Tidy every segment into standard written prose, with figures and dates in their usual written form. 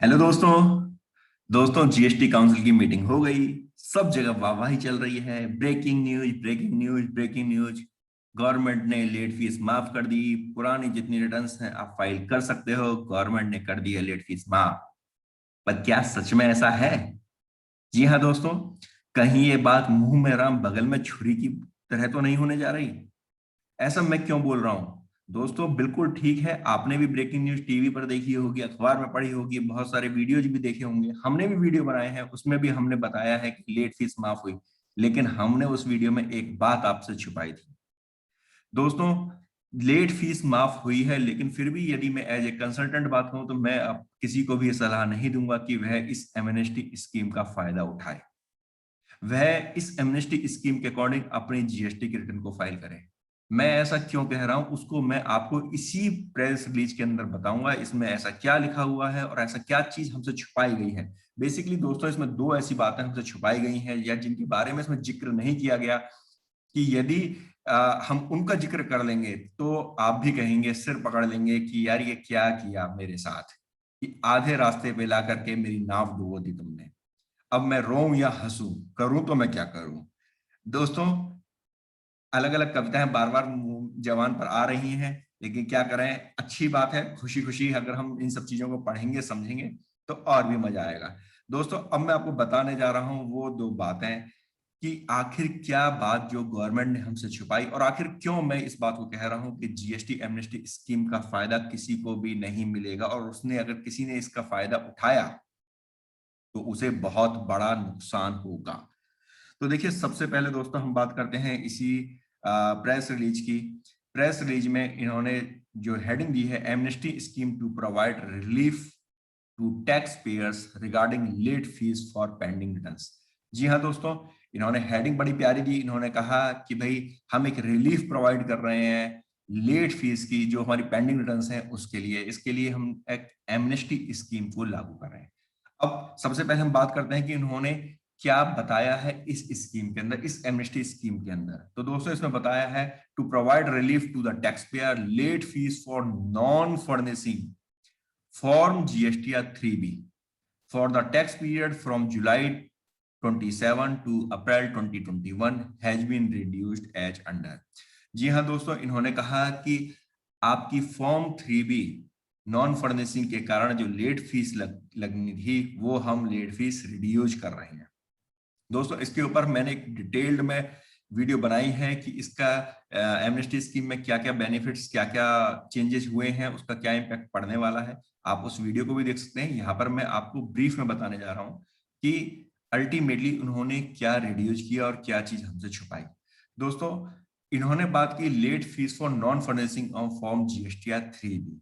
Hello दोस्तों। GST council की meeting हो गई। सब जगह वाहवाही चल रही है। Breaking news, breaking news, breaking news. Government ने लेट फीस माफ कर दी। पुरानी जितनी रिटर्न्स हैं आप फाइल कर सकते हो। गवर्नमेंट ने कर दी है लेट फीस माफ। पर क्या सच में ऐसा है? जी हाँ दोस्तों। कहीं ये बात मुंह में राम बगल में छुरी की तरह तो नहीं होने जा रही? ऐसा मैं क्यों बोल रहा हूं? दोस्तों बिल्कुल ठीक है, आपने भी ब्रेकिंग न्यूज टीवी पर देखी होगी, अखबार में पढ़ी होगी, बहुत सारे वीडियोज भी देखे होंगे, हमने भी वीडियो बनाए हैं, उसमें भी हमने बताया है कि लेट फीस माफ हुई। लेकिन हमने उस वीडियो में एक बात आपसे छुपाई थी। दोस्तों, लेट फीस माफ हुई है, लेकिन फिर भी यदि मैं एज ए कंसल्टेंट बात करूं तो मैं अब किसी को भी सलाह नहीं दूंगा कि वह इस एमनेस्टी स्कीम का फायदा उठाए। वह इस एमनेस्टी स्कीम के अकॉर्डिंग अपनी जीएसटी की रिटर्न को फाइल करें। मैं ऐसा क्यों कह रहा हूं उसको मैं आपको इसी प्रेस रिलीज के अंदर बताऊंगा। इसमें ऐसा क्या लिखा हुआ है और ऐसा क्या चीज हमसे छुपाई गई है। बेसिकली दोस्तों, इसमें दो ऐसी बातें हमसे छुपाई गई हैं या जिनके बारे में इसमें जिक्र नहीं किया गया कि यदि हम उनका जिक्र कर लेंगे तो आप भी कहेंगे, सिर पकड़ लेंगे कि यार ये क्या किया मेरे साथ, कि आधे रास्ते पे ला करके मेरी नाव डुबो दी तुमने। अब मैं रोऊं या हंसूं, करूं तो मैं क्या करूं? दोस्तों, अलग अलग कविताएं बार बार जवान पर आ रही हैं, लेकिन क्या करें, अच्छी बात है, खुशी खुशी अगर हम इन सब चीजों को पढ़ेंगे समझेंगे तो और भी मजा आएगा। दोस्तों, अब मैं आपको बताने जा रहा हूं वो दो बातें कि आखिर क्या बात जो गवर्नमेंट ने हमसे छुपाई और आखिर क्यों मैं इस बात को कह रहा हूं कि जीएसटी एमनेस्टी स्कीम का फायदा किसी को भी नहीं मिलेगा, और उसने अगर किसी ने इसका फायदा उठाया तो उसे बहुत बड़ा नुकसान होगा। तो देखिए, सबसे पहले दोस्तों हम बात करते हैं इसी प्रेस रिलीज की। प्रेस रिलीज में इन्होंने जो हेडिंग दी है, amnesty scheme to provide relief to tax payers regarding late fees for pending returns. जी हाँ दोस्तों, इन्होंने हेडिंग बड़ी प्यारी दी। इन्होंने कहा कि भाई हम एक रिलीफ प्रोवाइड कर रहे हैं लेट फीस की, जो हमारी पेंडिंग रिटर्न्स हैं उसके लिए। इसके लिए हम एक एमनेस्टी स्कीम को लागू कर रहे हैं। अब सबसे पहले हम बात करते हैं कि इन्होंने क्या बताया है इस स्कीम के अंदर, इस एमनेस्टी स्कीम के अंदर। तो दोस्तों, इसमें बताया है to provide relief to the tax payer late fees for non furnishing form GSTR 3B for the tax period from July 27 to April 2021 has been reduced as under. जी हाँ दोस्तों, इन्होंने कहा कि आपकी फॉर्म 3B नॉन फर्निशिंग के कारण जो लेट फीस लगनी थी वो हम लेट फीस रिड्यूस कर रहे हैं। दोस्तों, इसके ऊपर मैंने एक डिटेल्ड में वीडियो बनाई है कि इसका एमनेस्टी स्कीम में क्या क्या बेनिफिट्स, क्या क्या चेंजेस हुए हैं, उसका क्या इम्पैक्ट पड़ने वाला है। आप उस वीडियो को भी देख सकते हैं। यहाँ पर मैं आपको ब्रीफ में बताने जा रहा हूँ कि अल्टीमेटली उन्होंने क्या रिड्यूस किया और क्या चीज हमसे छुपाई। दोस्तों, इन्होंने बात की late fees for non furnishing of form GSTR 3B।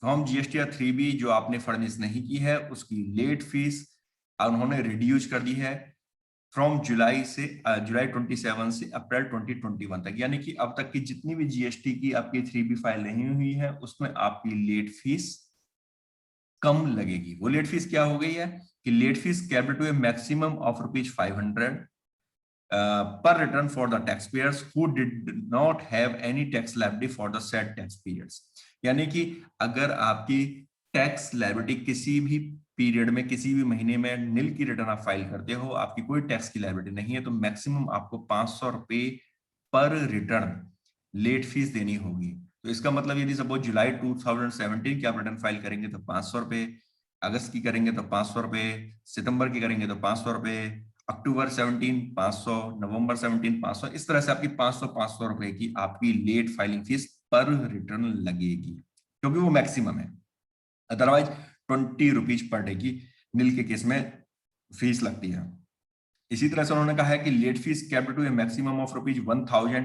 Form GSTR 3B जो आपने फर्निश नहीं की है उसकी लेट फीस उन्होंने रिड्यूस कर दी है फ्रॉम जुलाई 27 से अप्रैल 2021 तक। यानी कि अब तक की जितनी भी जीएसटी की आपकी 3B फाइल नहीं हुई है उसमें आपकी लेट फीस कम लगेगी। वो लेट फीस क्या हो गई है कि late fees capped to a maximum of ₹500 per return for the taxpayers who did not have any tax liability for the said tax periods। यानी कि अगर आपकी टैक्स लायबिलिटी किसी भी पीरियड में, किसी भी महीने में नील की रिटर्न आप फाइल करते हो, आपकी कोई टैक्स की लायबिलिटी नहीं है, तो मैक्सिमम आपको ₹500 पर रिटर्न लेट फीस देनी होगी। तो इसका मतलब यदि सपोज जुलाई 2017 की आप रिटर्न फाइल करेंगे तो ₹500, अगस्त की करेंगे तो ₹500, सितंबर की करेंगे तो ₹500, अक्टूबर 17 500, नवंबर 17 500, इस तरह से आपकी 500 रुपए की आपकी लेट फाइलिंग फीस पर रिटर्न लगेगी, क्योंकि वो मैक्सिमम है। अदरवाइज ₹20 पर डे की नील के केस में फीस लगती है। इसी तरह से उन्होंने कहा है कि late fees capped to a maximum of ₹1000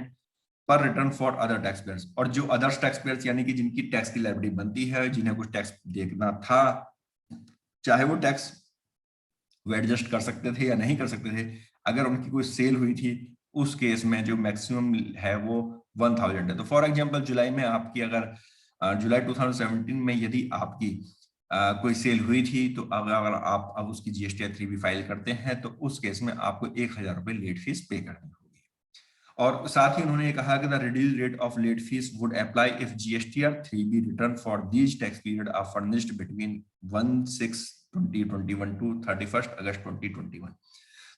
per return for other taxpayers. और जो अदर्स टैक्स पेयर्स यानी कि जिनकी टैक्स की लायबिलिटी बनती है, जिन्हें कुछ टैक्स देखना था, चाहे वो टैक्स वो एडजस्ट कर सकते थे या नहीं कर सकते थे, अगर उनकी कोई सेल हुई थी उस केस में जो मैक्सिमम है वो 1000 है। तो फॉर एग्जांपल जुलाई में आपकी अगर जुलाई 2017 में यदि आपकी कोई सेल हुई थी, तो अगर आप अब उसकी जीएसटी 3B फाइल करते हैं तो उस केस में आपको ₹1000 लेट फीस पे करनी होगी। और साथ ही उन्होंने कहा कि the reduced rate of late fees would apply if GSTR 3B return for these tax period are furnished between 1/6/2021 to 31 August 2021।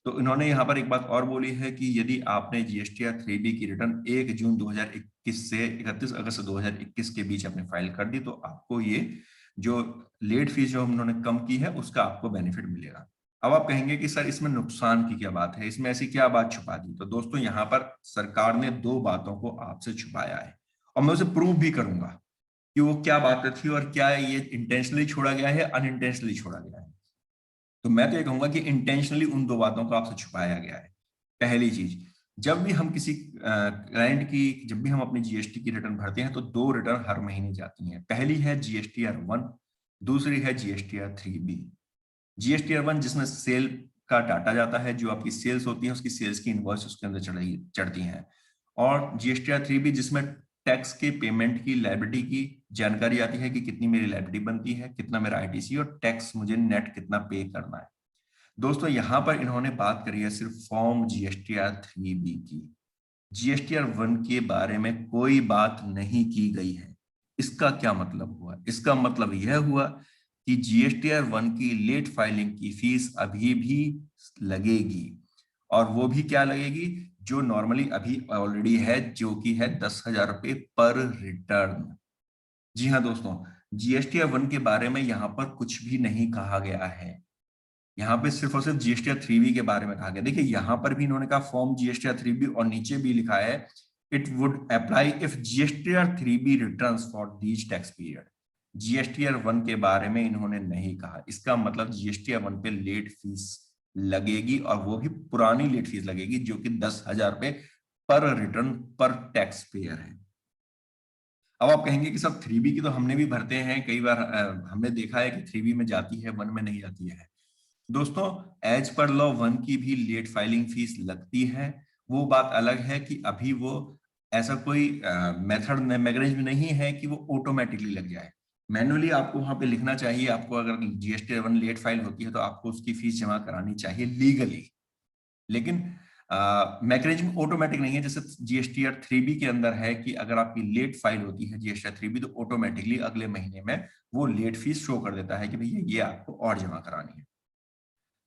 तो इन्होंने यहाँ पर एक बात और बोली है कि यदि आपने जीएसटीआर 3B की रिटर्न 1 जून 2021 से 31 अगस्त 2021 के बीच आपने फाइल कर दी, तो आपको ये जो लेट फीस जो उन्होंने कम की है उसका आपको बेनिफिट मिलेगा। अब आप कहेंगे कि सर इसमें नुकसान की क्या बात है, इसमें ऐसी क्या बात छुपा दी? तो दोस्तों यहाँ पर सरकार ने दो बातों को आपसे छुपाया है और मैं उसे प्रूव भी करूंगा कि वो क्या बातें थी और क्या ये इंटेंशनली छोड़ा गया है, अनइंटेंशनली छोड़ा गया है। तो मैं तो ये कहूंगा कि इंटेंशनली उन दो बातों को आपसे छुपाया गया है। पहली चीज, जब भी हम किसी क्लाइंट की जब भी हम अपनी जीएसटी की रिटर्न भरते हैं तो दो रिटर्न हर महीने जाती हैं। पहली है जीएसटीआर 1, दूसरी है जीएसटीआर 3B। जीएसटीआर 1 जिसमें सेल का डाटा जाता है, जो आपकी सेल्स होती है उसकी सेल्स की इनवॉइस उसके अंदर चढ़ती हैं, और जीएसटीआर 3B जिसमें टैक्स के पेमेंट की लायबिलिटी की जानकारी आती है कि कितनी मेरी लायबिलिटी बनती है, कितना मेरा आईटीसी और टैक्स मुझे नेट कितना पे करना है। दोस्तों यहाँ पर इन्होंने बात करी है सिर्फ फॉर्म जीएसटीआर 3B की। जीएसटीआर 1 के बारे में कोई बात नहीं की गई है। इसका क्या मतलब हुआ? इसका मतलब यह हुआ कि जीएसटीआर 1 की लेट फाइलिंग की फीस अभी भी लगेगी, और वो भी क्या लगेगी, जो नॉर्मली अभी ऑलरेडी है, जो कि है 10,000 रुपए पर रिटर्न। जी हाँ दोस्तों, जीएसटीआर 1 के बारे में यहाँ पर कुछ भी नहीं कहा गया है। यहाँ पे सिर्फ और सिर्फ जीएसटीआर 3B के बारे में कहा गया। देखिए यहाँ पर भी इन्होंने कहा फॉर्म जीएसटीआर 3B, और नीचे भी लिखा है it would apply if GSTR 3B returns for these tax period. GSTR 1 के बारे में इन्होंने नहीं कहा। इसका मतलब जीएसटीआर 1 पे लेट फीस लगेगी, और वो भी पुरानी लेट फीस लगेगी, जो कि 10,000 रुपए पर रिटर्न पर टैक्स पेयर है। अब आप कहेंगे कि सब 3B की तो हमने भी भरते हैं कई बार, हमने देखा है कि 3B में जाती है, 1 में नहीं जाती है। दोस्तों एज पर लॉ 1 की भी लेट फाइलिंग फीस लगती है। वो बात अलग है कि अभी वो ऐसा कोई मेथड मैकेनिज्म नहीं है कि वो ऑटोमेटिकली लग जाए। मैनुअली आपको वहां पे लिखना चाहिए। आपको अगर जीएसटी 1 लेट फाइल होती है तो आपको उसकी फीस जमा करानी चाहिए लीगली, लेकिन मैकेनिज्म ऑटोमेटिक नहीं है। जैसे जीएसटीआर 3B के अंदर है कि अगर आपकी लेट फाइल होती है जीएसटीआर 3B, तो ऑटोमेटिकली अगले महीने में वो लेट फीस शो कर देता है कि भैया ये आपको और जमा करानी है।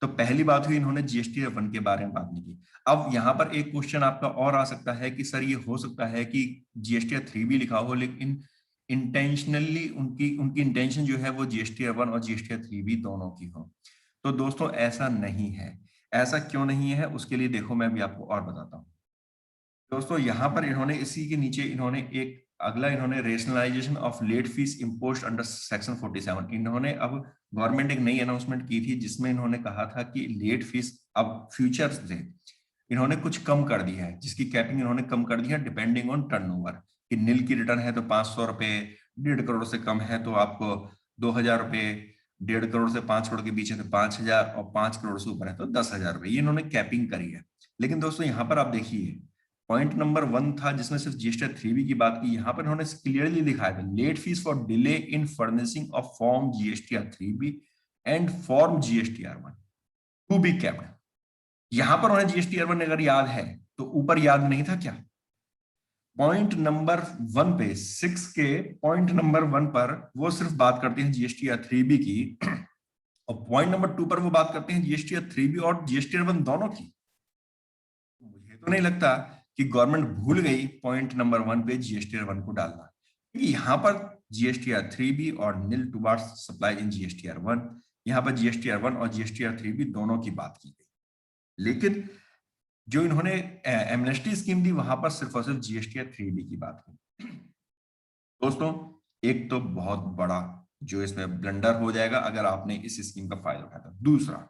तो पहली बात हुई, इन्होंने जीएसटीआर 1 के बारे में बात नहीं की। अब यहाँ पर एक क्वेश्चन आपका और आ सकता है कि सर ये हो सकता है कि जीएसटीआर 3B लिखा हो, लेकिन इंटेंशनली उनकी उनकी इंटेंशन जो है वो जीएसटीआर 1 और जीएसटीआर 3B दोनों की हो। तो दोस्तों ऐसा नहीं है। ऐसा क्यों नहीं है उसके लिए देखो मैं भी आपको और बताता हूँ। दोस्तों यहाँ पर इन्होंने इसी के नीचे इन्होंने एक अगला इन्होंने rationalisation of late fees imposed under section 47। इन्होंने अब गवर्नमेंट एक नई अनाउंसमेंट की थी जिसमें इन्होंने कहा था कि लेट फीस अब फ्यूचर से इन्होंने कुछ कम कर दी है, जिसकी कैपिंग इन्होंने कम कर दी है डिपेंडिंग ऑन टर्नओवर। कि नील की रिटर्न है तो 500 रुपए, 1.5 करोड़ से कम है तो आपको 2,000 रुपए, 1.5 करोड़ से 5 करोड़ के बीच है तो 5,000, और 5 करोड़ से ऊपर है तो 10,000 रुपए। ये इन्होंने कैपिंग करी है। लेकिन दोस्तों यहाँ पर आप देखिए पॉइंट नंबर 1 था जिसमें सिर्फ जीएसटीआर 3B की बात की। यहाँ पर उन्होंने क्लियरली दिखाया था late fees for delay in furnishing of form GSTR 3B and form GSTR 1 to be kept. यहां पर उन्हें जीएसटीआर 1 अगर याद है तो ऊपर याद नहीं था क्या? पॉइंट नंबर 1 पे 6 के पॉइंट नंबर 1 पर वो सिर्फ बात करते हैं जीएसटीआर 3B की, और पॉइंट नंबर 2 पर वो बात करते हैं जीएसटीआर 3B और जीएसटीआर 1 दोनों की। मुझे तो नहीं लगता कि गवर्नमेंट भूल गई पॉइंट नंबर 1 पे जीएसटीआर 1 को डालना, क्योंकि यहाँ पर जीएसटीआर 3B और नील टुवार्ड्स सप्लाई इन जीएसटीआर 1, यहाँ पर जीएसटीआर 1 और जीएसटीआर 3B दोनों की बात की गई। लेकिन जो इन्होंने एमनेस्टी स्कीम दी वहां पर सिर्फ और सिर्फ जीएसटीआर 3B की बात की। दोस्तों एक तो बहुत बड़ा जो इसमें ब्लंडर हो जाएगा अगर आपने इस स्कीम का फायदा उठाया। दूसरा,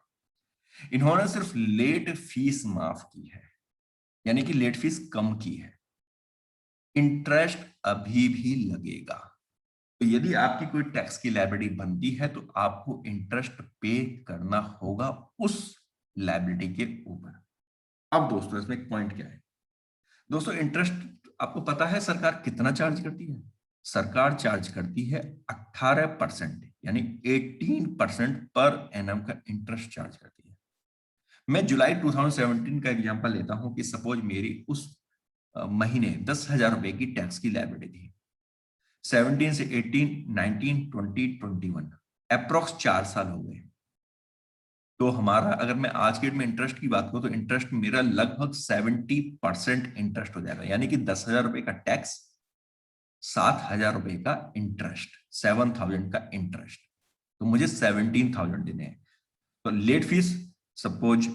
इन्होंने सिर्फ लेट फीस माफ की है, यानी कि लेट फीस कम की है। इंटरेस्ट अभी भी लगेगा। तो यदि आपकी कोई टैक्स की लायबिलिटी बनती है तो आपको इंटरेस्ट पे करना होगा उस लायबिलिटी के ऊपर। अब दोस्तों इसमें एक पॉइंट क्या है? दोस्तों इंटरेस्ट आपको पता है सरकार कितना चार्ज करती है? सरकार चार्ज करती है 18%, यानी 18% पर एनम का इंटरेस्ट चार्ज करती है। मैं जुलाई 2017 का एग्जांपल लेता हूं कि सपोज मेरी उस महीने 10,000 रुपए की टैक्स की लायबिलिटी थी। 17 से 18, 19, 20, 21 अप्रोक्स 4 साल हो गए। तो हमारा, अगर मैं आज के डेट में इंटरेस्ट की बात करूं तो इंटरेस्ट मेरा लगभग 70% इंटरेस्ट हो जाएगा, यानी कि 10,000 रुपए का टैक्स, 7,000 रुपए का इंटरेस्ट, 7,000 का इंटरेस्ट, तो मुझे 17,000 देने हैं। तो लेट फीस, सपोज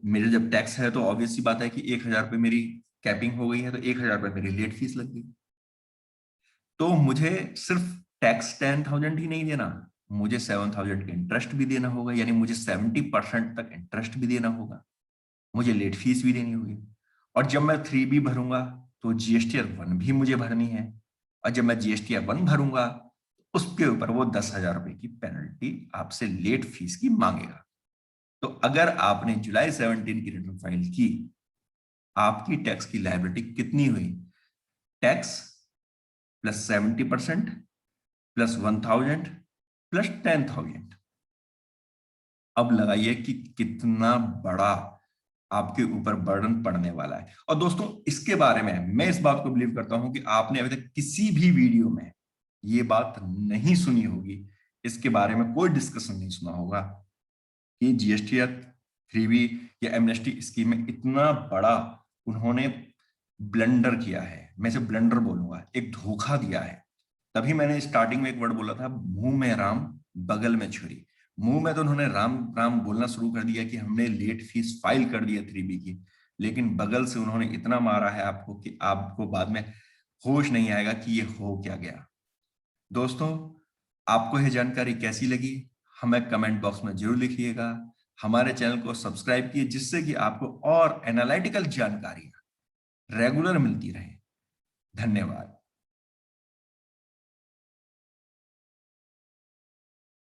मेरे जब टैक्स है तो ऑब्वियस सी बात है कि 1,000 रुपए मेरी कैपिंग हो गई है, तो 1,000 रुपए मेरी लेट फीस लग गई। तो मुझे सिर्फ टैक्स 10,000 ही नहीं देना, मुझे 7,000 का इंटरेस्ट भी देना होगा, यानी मुझे 70% तक इंटरेस्ट भी देना होगा, मुझे लेट फीस भी देनी होगी। और जब मैं 3B भरूंगा तो जीएसटीआर 1 भी मुझे भरनी है, और जब मैं जीएसटीआर 1 भरूंगा उसके ऊपर वो 10,000 रुपए की पेनल्टी आपसे लेट फीस की मांगेगा। तो अगर आपने जुलाई 17 की रिटर्न फाइल की, आपकी टैक्स की लायबिलिटी कितनी हुई? Tax plus 70% plus 1,000 plus 10,000। अब लगाइए कि कितना बड़ा आपके ऊपर बर्डन पड़ने वाला है। और दोस्तों, इसके बारे में मैं इस बात को बिलीव करता हूं कि आपने अभी तक किसी भी वीडियो में ये बात नहीं सुनी होगी, इसके बारे में कोई डिस्कशन नहीं सुना होगा कि जीएसटीआर 3B या एमनेस्टी स्कीम में इतना बड़ा उन्होंने ब्लंडर किया है। मैं इसे ब्लंडर बोलूंगा, एक धोखा दिया है। तभी मैंने स्टार्टिंग में एक वर्ड बोला था, मुंह में राम बगल में छुरी। मुंह में तो उन्होंने राम राम बोलना शुरू कर दिया कि हमने लेट फीस फाइल कर दी है 3B की, लेकिन बगल से उन्होंने इतना मारा है आपको कि आपको बाद में होश नहीं आएगा कि ये हो क्या गया। दोस्तों, आपको यह जानकारी कैसी लगी हमें कमेंट बॉक्स में जरूर लिखिएगा। हमारे चैनल को सब्सक्राइब कीजिए जिससे कि आपको और एनालिटिकल जानकारी रेगुलर मिलती रहे। धन्यवाद।